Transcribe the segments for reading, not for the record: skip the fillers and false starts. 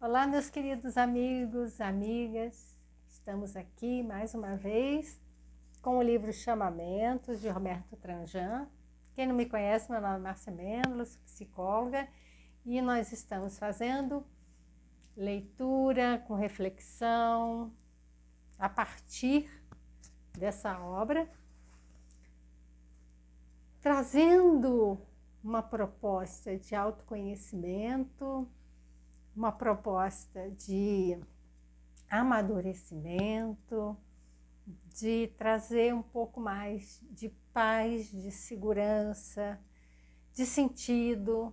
Olá, meus queridos amigos, amigas. Estamos aqui mais uma vez com o livro Chamamentos, de Roberto Tranjan. Quem não me conhece, meu nome é Márcia Mêndola, sou psicóloga, e nós estamos fazendo leitura com reflexão a partir dessa obra, trazendo uma proposta de autoconhecimento, uma proposta de amadurecimento, de trazer um pouco mais de paz, de segurança, de sentido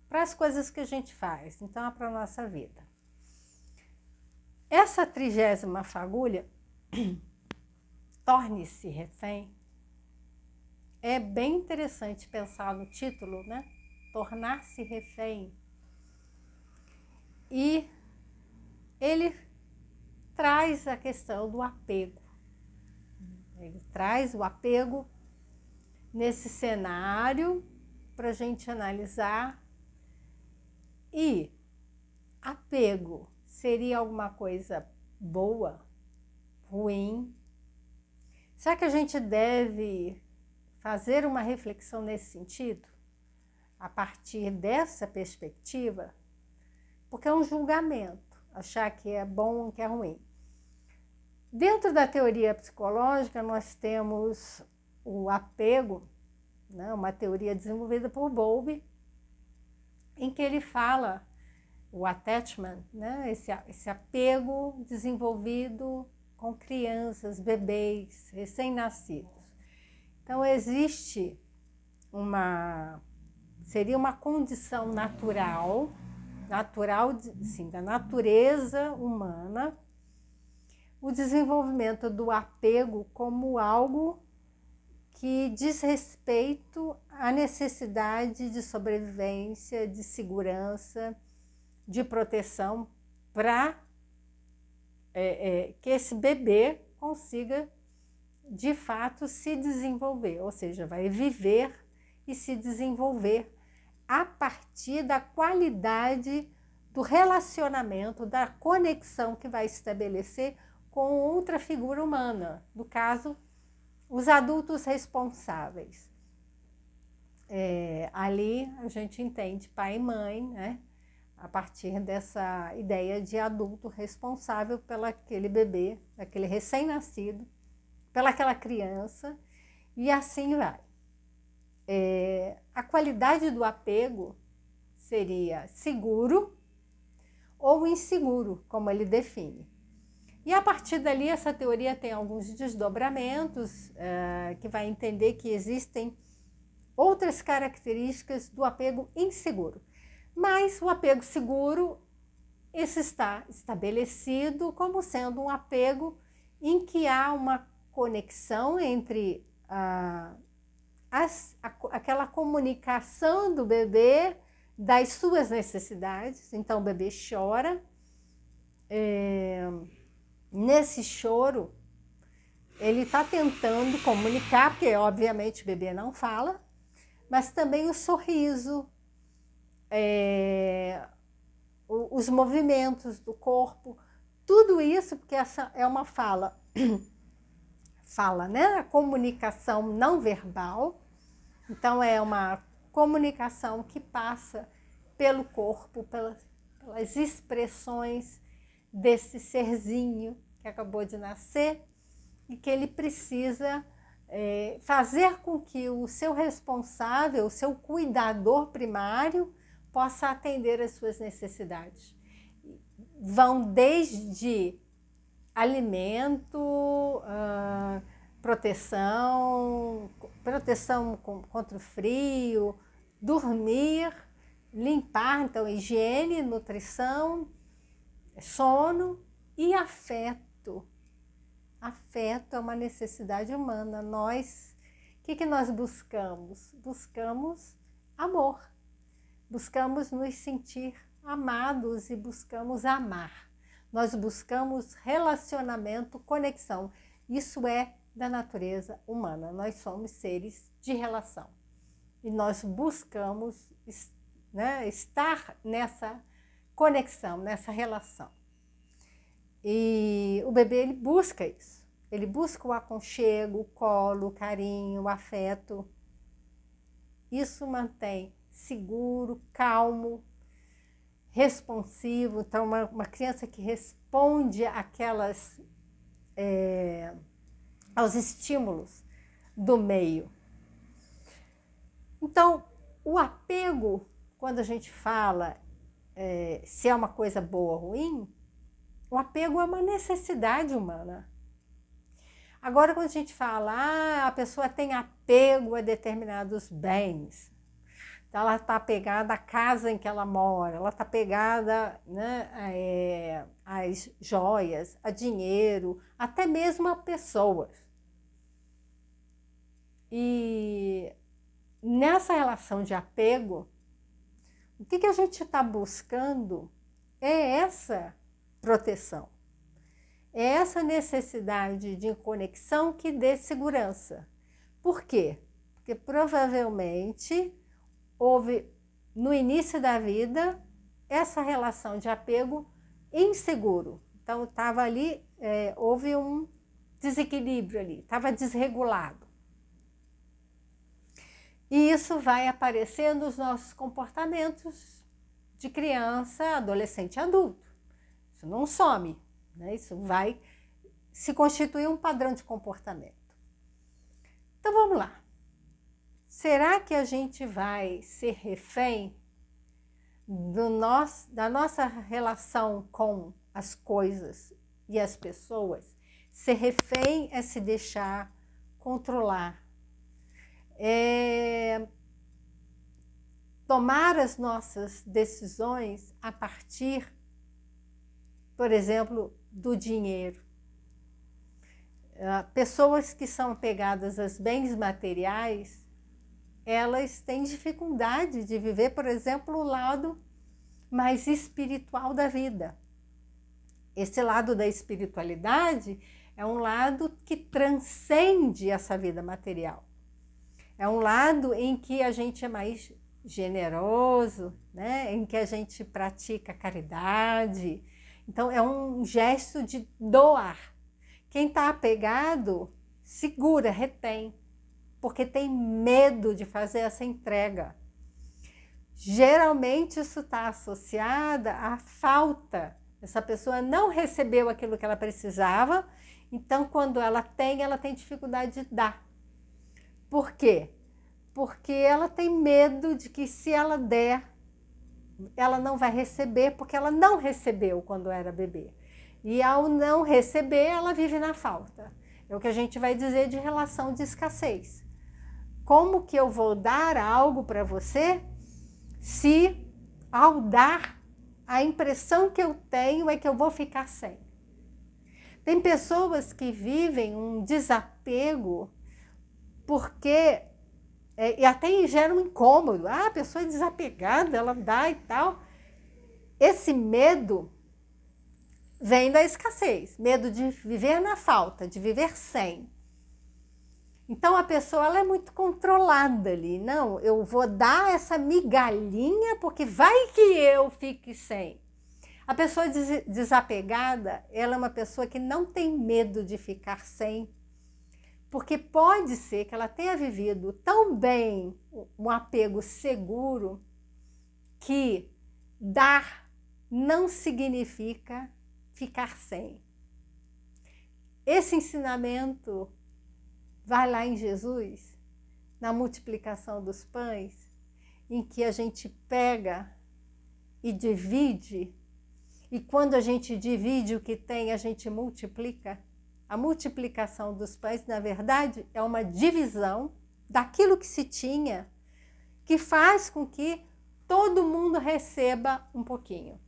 para as coisas que a gente faz, então é para a nossa vida. Essa 30ª fagulha, Torne-se refém, é bem interessante pensar no título, né? Tornar-se refém. E ele traz a questão do apego. Ele traz o apego nesse cenário para a gente analisar. E apego seria alguma coisa boa, ruim? Será que a gente deve fazer uma reflexão nesse sentido? A partir dessa perspectiva? Porque é um julgamento, achar que é bom, que é ruim. Dentro da teoria psicológica, nós temos o apego, né, uma teoria desenvolvida por Bowlby, em que ele fala o attachment, né, esse apego desenvolvido com crianças, bebês, recém-nascidos. Então, seria uma condição natural, sim, da natureza humana, o desenvolvimento do apego como algo que diz respeito à necessidade de sobrevivência, de segurança, de proteção para que esse bebê consiga de fato se desenvolver, ou seja, vai viver e se desenvolver a partir da qualidade do relacionamento, da conexão que vai estabelecer com outra figura humana, no caso, os adultos responsáveis. Ali a gente entende pai e mãe, né? A partir dessa ideia de adulto responsável pelaquele bebê, aquele recém-nascido, pelaquela criança, e assim vai. A qualidade do apego seria seguro ou inseguro, como ele define. E a partir dali, essa teoria tem alguns desdobramentos, que vai entender que existem outras características do apego inseguro. Mas o apego seguro, esse está estabelecido como sendo um apego em que há uma conexão entre aquela comunicação do bebê, das suas necessidades. Então o bebê chora, nesse choro ele está tentando comunicar, porque obviamente o bebê não fala, mas também o sorriso, os movimentos do corpo, tudo isso, porque essa é uma fala, né? A comunicação não verbal. Então é uma comunicação que passa pelo corpo, pelas expressões desse serzinho que acabou de nascer e que ele precisa fazer com que o seu responsável, o seu cuidador primário, possa atender às suas necessidades. Vão desde alimento, proteção contra o frio, dormir, limpar, então higiene, nutrição, sono e afeto. Afeto é uma necessidade humana. Nós, o que nós buscamos? Buscamos amor, buscamos nos sentir amados e buscamos amar. Nós buscamos relacionamento, conexão. Isso é da natureza humana. Nós somos seres de relação. E nós buscamos, né, estar nessa conexão, nessa relação. E o bebê, ele busca isso. Ele busca o aconchego, o colo, o carinho, o afeto. Isso mantém seguro, calmo, responsivo. Então, uma criança que responde aos estímulos do meio. Então, o apego, quando a gente fala se é uma coisa boa ou ruim, o apego é uma necessidade humana. Agora, quando a gente fala, a pessoa tem apego a determinados bens, então ela está apegada à casa em que ela mora, ela está apegada, né, às joias, a dinheiro, até mesmo a pessoas. E nessa relação de apego, o que a gente está buscando é essa proteção. É essa necessidade de conexão que dê segurança. Por quê? Porque provavelmente houve, no início da vida, essa relação de apego inseguro. Então, estava ali, houve um desequilíbrio ali, estava desregulado. E isso vai aparecer nos nossos comportamentos de criança, adolescente e adulto. Isso não some, né? Isso vai se constituir um padrão de comportamento. Então vamos lá. Será que a gente vai ser refém da nossa relação com as coisas e as pessoas? Ser refém é se deixar controlar. Tomar as nossas decisões a partir, por exemplo, do dinheiro. Pessoas que são apegadas aos bens materiais, elas têm dificuldade de viver, por exemplo, o lado mais espiritual da vida. Esse lado da espiritualidade é um lado que transcende essa vida material. É um lado em que a gente é mais generoso, né? Em que a gente pratica caridade. Então, é um gesto de doar. Quem está apegado, segura, retém, porque tem medo de fazer essa entrega. Geralmente, isso está associado à falta. Essa pessoa não recebeu aquilo que ela precisava, então, quando ela tem dificuldade de dar. Por quê? Porque ela tem medo de que se ela der, ela não vai receber, porque ela não recebeu quando era bebê. E ao não receber, ela vive na falta. É o que a gente vai dizer de relação de escassez. Como que eu vou dar algo para você se, ao dar, a impressão que eu tenho é que eu vou ficar sem? Tem pessoas que vivem um desapego porque... e até gera um incômodo. A pessoa é desapegada, ela dá e tal. Esse medo vem da escassez, medo de viver na falta, de viver sem. Então a pessoa ela é muito controlada ali. Não, eu vou dar essa migalhinha porque vai que eu fique sem. A pessoa desapegada, ela é uma pessoa que não tem medo de ficar sem, porque pode ser que ela tenha vivido tão bem um apego seguro que dar não significa ficar sem. Esse ensinamento vai lá em Jesus, na multiplicação dos pães, em que a gente pega e divide, e quando a gente divide o que tem, a gente multiplica. A multiplicação dos pães, na verdade, é uma divisão daquilo que se tinha, que faz com que todo mundo receba um pouquinho.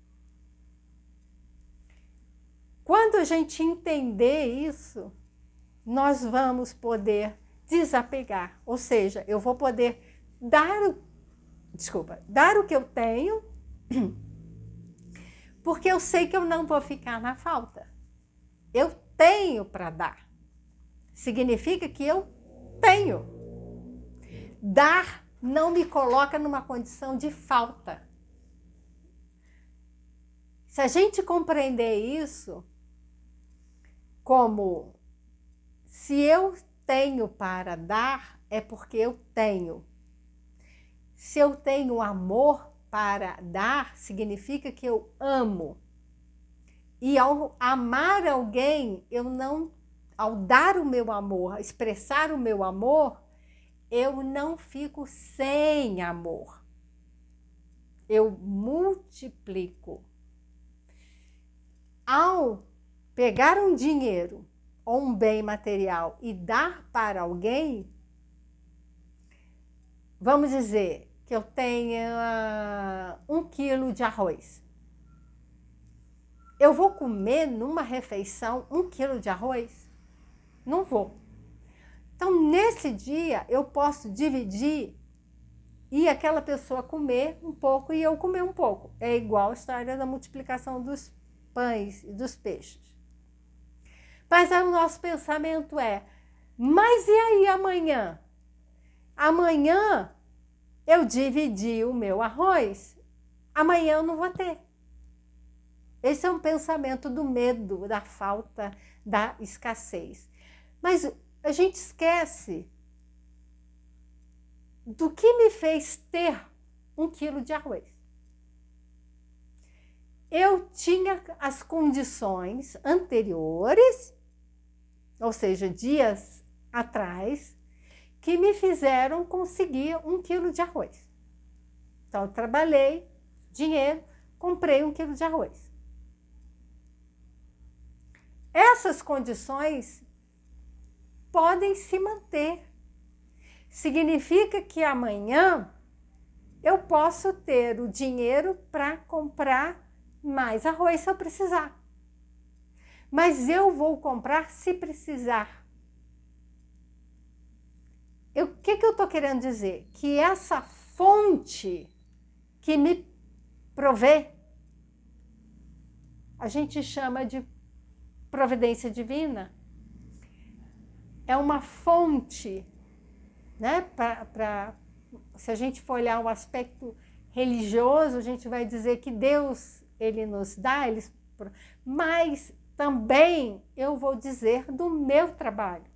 Quando a gente entender isso, nós vamos poder desapegar. Ou seja, eu vou poder dar o que eu tenho, porque eu sei que eu não vou ficar na falta. Eu tenho para dar. Significa que eu tenho. Dar não me coloca numa condição de falta. Se a gente compreender isso como se eu tenho para dar, é porque eu tenho. Se eu tenho amor para dar, significa que eu amo. E ao amar alguém, ao dar o meu amor, expressar o meu amor, eu não fico sem amor. Eu multiplico. Ao pegar um dinheiro ou um bem material e dar para alguém, vamos dizer que eu tenha 1 quilo de arroz. Eu vou comer numa refeição 1 quilo de arroz? Não vou. Então, nesse dia, eu posso dividir e aquela pessoa comer um pouco e eu comer um pouco. É igual a história da multiplicação dos pães e dos peixes. Mas aí o nosso pensamento é, mas e aí amanhã? Amanhã eu dividi o meu arroz, amanhã eu não vou ter. Esse é um pensamento do medo, da falta, da escassez. Mas a gente esquece do que me fez ter 1 quilo de arroz. Eu tinha as condições anteriores, ou seja, dias atrás, que me fizeram conseguir 1 quilo de arroz. Então, eu trabalhei, dinheiro, comprei 1 quilo de arroz. Essas condições podem se manter. Significa que amanhã eu posso ter o dinheiro para comprar mais arroz se eu precisar. Mas eu vou comprar se precisar. O que eu estou querendo dizer? Que essa fonte que me provê, a gente chama de providência divina, é uma fonte, né? Se a gente for olhar o aspecto religioso, a gente vai dizer que Deus, ele nos dá, mas também eu vou dizer do meu trabalho,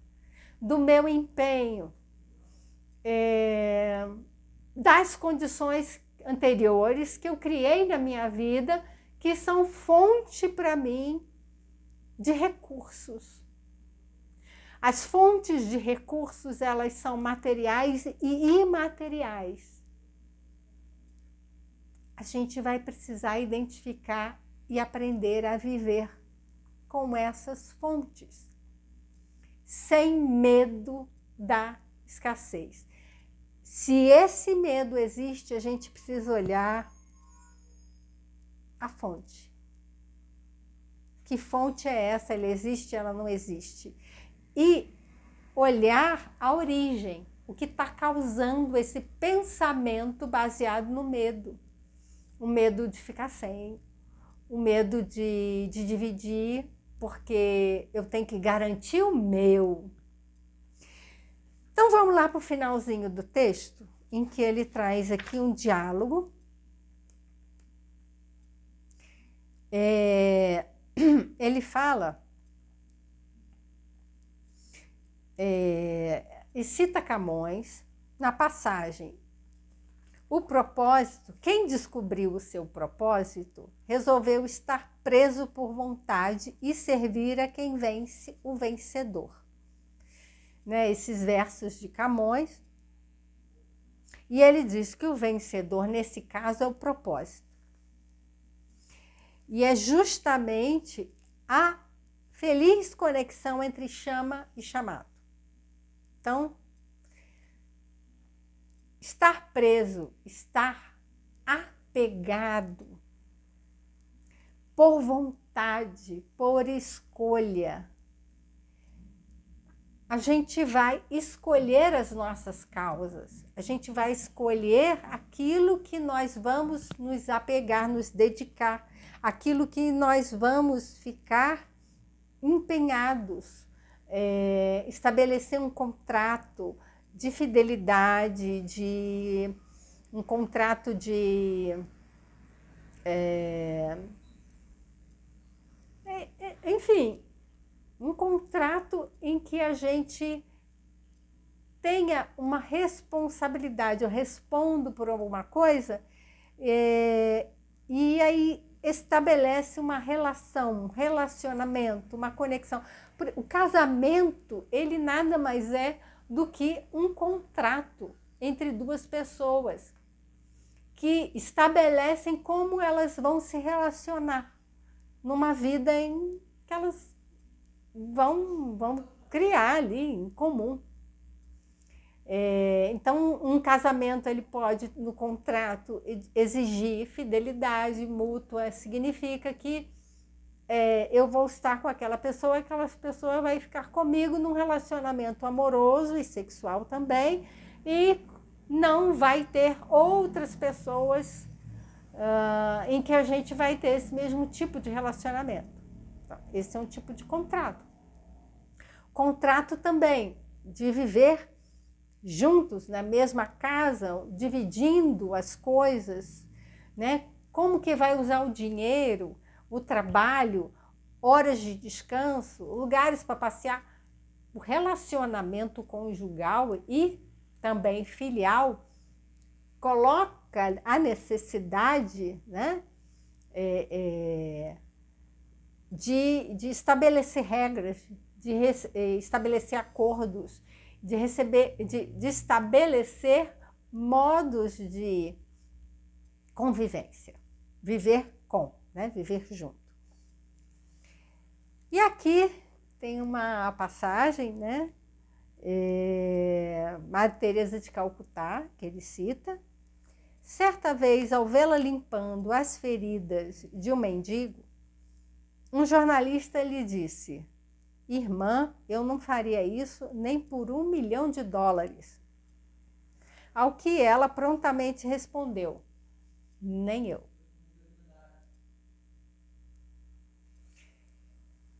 do meu empenho, das condições anteriores que eu criei na minha vida, que são fonte para mim de recursos. As fontes de recursos, elas são materiais e imateriais. A gente vai precisar identificar e aprender a viver com essas fontes, sem medo da escassez. Se esse medo existe, a gente precisa olhar a fonte. Que fonte é essa? Ela existe, ela não existe? E olhar a origem, o que está causando esse pensamento baseado no medo. O medo de ficar sem, o medo de dividir, porque eu tenho que garantir o meu. Então vamos lá para o finalzinho do texto, em que ele traz aqui um diálogo. Ele fala e cita Camões na passagem: o propósito, quem descobriu o seu propósito, resolveu estar preso por vontade e servir a quem vence, o vencedor. Né, esses versos de Camões. E ele diz que o vencedor, nesse caso, é o propósito. E é justamente a feliz conexão entre chama e chamado. Então, estar preso, estar apegado, por vontade, por escolha. A gente vai escolher as nossas causas, a gente vai escolher aquilo que nós vamos nos apegar, nos dedicar, aquilo que nós vamos ficar empenhados, estabelecer um contrato de fidelidade, um contrato de enfim, um contrato em que a gente tenha uma responsabilidade, eu respondo por alguma coisa, e aí estabelece uma relação, um relacionamento, uma conexão. O casamento, ele nada mais é do que um contrato entre duas pessoas que estabelecem como elas vão se relacionar numa vida em que elas vão criar ali em comum. Então, um casamento, ele pode, no contrato, exigir fidelidade mútua, significa que eu vou estar com aquela pessoa vai ficar comigo num relacionamento amoroso e sexual também, e não vai ter outras pessoas em que a gente vai ter esse mesmo tipo de relacionamento. Então, esse é um tipo de contrato. Contrato também de viver juntos na mesma casa, dividindo as coisas, né? Como que vai usar o dinheiro, o trabalho, horas de descanso, lugares para passear. O relacionamento conjugal e também filial coloca a necessidade, né, de estabelecer regras, de estabelecer acordos, de estabelecer modos de convivência, viver com, né? Viver junto. E aqui tem uma passagem, né? Madre Teresa de Calcutá, que ele cita. Certa vez, ao vê-la limpando as feridas de um mendigo, um jornalista lhe disse: irmã, eu não faria isso nem por $1 milhão. Ao que ela prontamente respondeu: nem eu.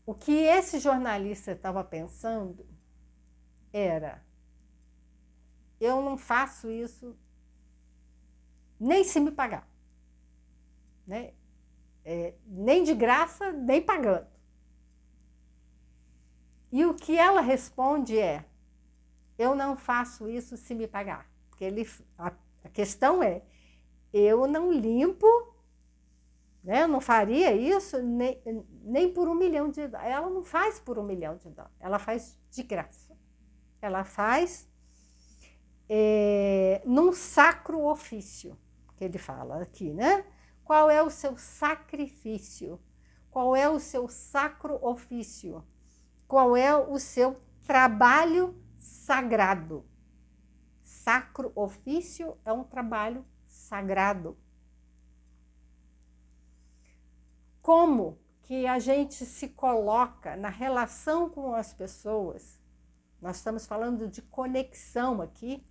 O que esse jornalista estava pensando era: eu não faço isso nem se me pagar, né? Nem de graça, nem pagando. E o que ela responde é: eu não faço isso se me pagar. Porque a questão é: eu não limpo, né? Eu não faria isso nem por $1 milhão. Ela não faz por $1 milhão, ela faz de graça. Ela faz num sacro ofício, que ele fala aqui, né? Qual é o seu sacrifício? Qual é o seu sacro ofício? Qual é o seu trabalho sagrado? Sacro ofício é um trabalho sagrado. Como que a gente se coloca na relação com as pessoas? Nós estamos falando de conexão aqui.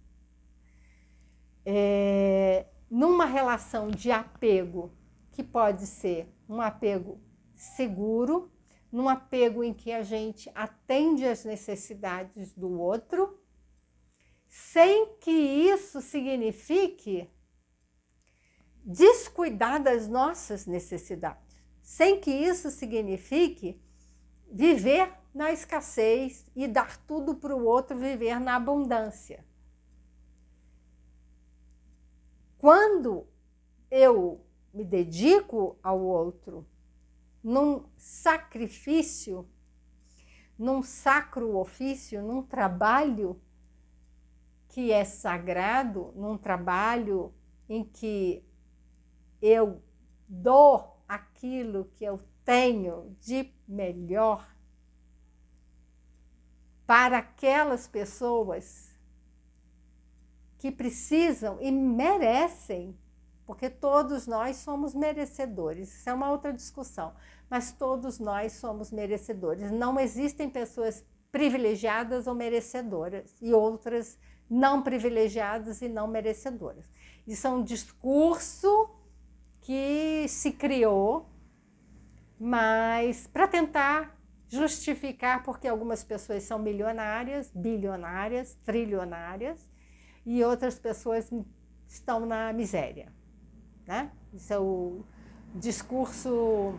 Numa relação de apego, que pode ser um apego seguro, num apego em que a gente atende às necessidades do outro, sem que isso signifique descuidar das nossas necessidades, sem que isso signifique viver na escassez e dar tudo para o outro, viver na abundância. Quando eu me dedico ao outro num sacrifício, num sacro ofício, num trabalho que é sagrado, num trabalho em que eu dou aquilo que eu tenho de melhor para aquelas pessoas que precisam e merecem, porque todos nós somos merecedores. Isso é uma outra discussão, mas todos nós somos merecedores. Não existem pessoas privilegiadas ou merecedoras e outras não privilegiadas e não merecedoras. Isso é um discurso que se criou, mas para tentar justificar porque algumas pessoas são milionárias, bilionárias, trilionárias, e outras pessoas estão na miséria, né? Isso é o discurso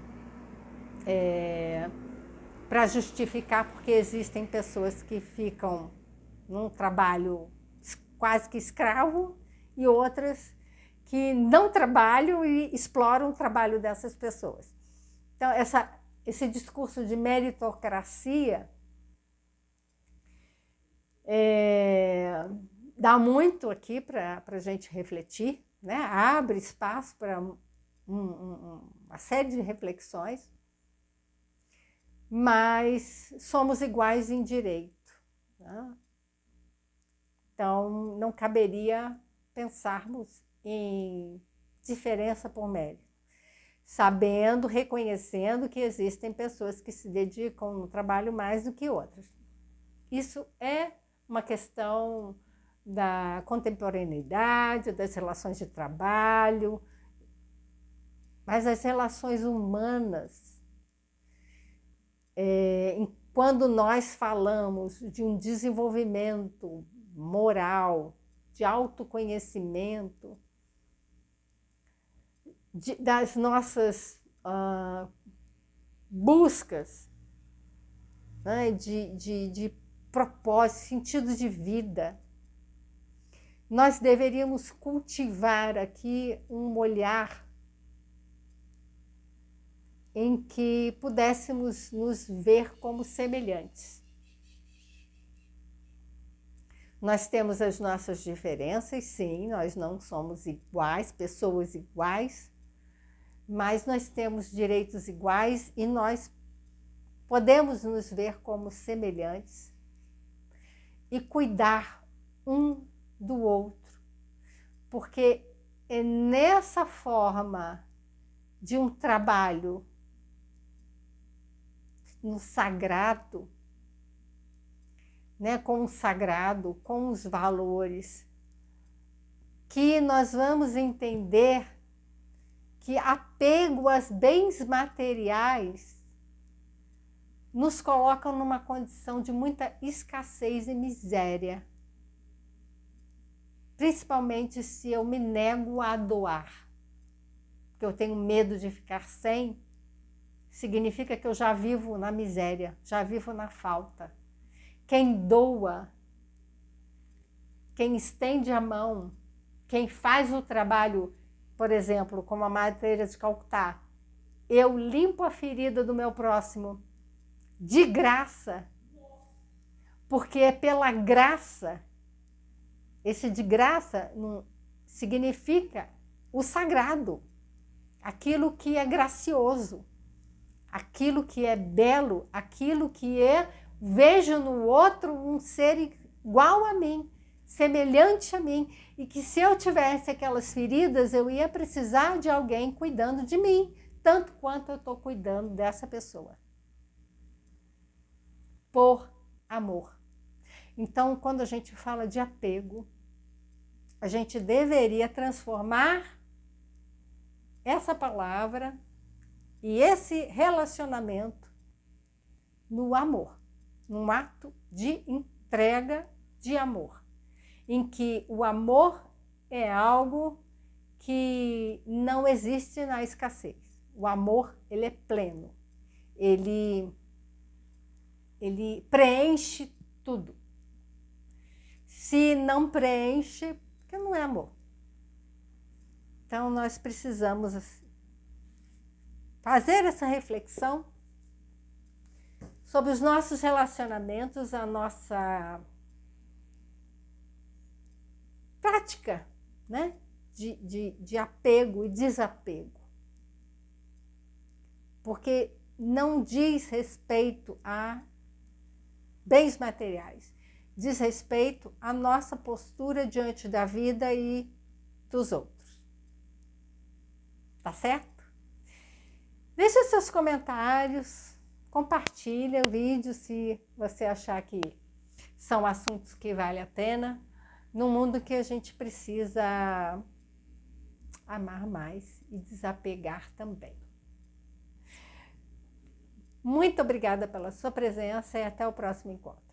para justificar porque existem pessoas que ficam num trabalho quase que escravo e outras que não trabalham e exploram o trabalho dessas pessoas. Então, esse discurso de meritocracia dá muito aqui para a gente refletir, né? Abre espaço para uma série de reflexões, mas somos iguais em direito, né? Então, não caberia pensarmos em diferença por mérito, sabendo, reconhecendo que existem pessoas que se dedicam no trabalho mais do que outras. Isso é uma questão da contemporaneidade, das relações de trabalho, mas as relações humanas, quando nós falamos de um desenvolvimento moral, de autoconhecimento, das nossas buscas, né, de propósito, sentido de vida, nós deveríamos cultivar aqui um olhar em que pudéssemos nos ver como semelhantes. Nós temos as nossas diferenças, sim, nós não somos iguais, pessoas iguais, mas nós temos direitos iguais e nós podemos nos ver como semelhantes e cuidar um do outro, porque é nessa forma de um trabalho no sagrado, né, com o sagrado, com os valores, que nós vamos entender que apego aos bens materiais nos colocam numa condição de muita escassez e miséria, principalmente se eu me nego a doar, porque eu tenho medo de ficar sem, significa que eu já vivo na miséria, já vivo na falta. Quem doa, quem estende a mão, quem faz o trabalho, por exemplo, como a Madre Teresa de Calcutá, eu limpo a ferida do meu próximo de graça, porque é pela graça. Esse de graça significa o sagrado, aquilo que é gracioso, aquilo que é belo, aquilo que vejo no outro um ser igual a mim, semelhante a mim, e que se eu tivesse aquelas feridas, eu ia precisar de alguém cuidando de mim, tanto quanto eu estou cuidando dessa pessoa. Por amor. Então, quando a gente fala de apego, a gente deveria transformar essa palavra e esse relacionamento no amor, num ato de entrega de amor, em que o amor é algo que não existe na escassez. O amor, ele é pleno, ele preenche tudo. Se não preenche, porque não é amor. Então, nós precisamos fazer essa reflexão sobre os nossos relacionamentos, a nossa prática, né, de apego e desapego. Porque não diz respeito a bens materiais, diz respeito à nossa postura diante da vida e dos outros. Tá certo? Deixe seus comentários, compartilha o vídeo se você achar que são assuntos que valem a pena, num mundo que a gente precisa amar mais e desapegar também. Muito obrigada pela sua presença e até o próximo encontro.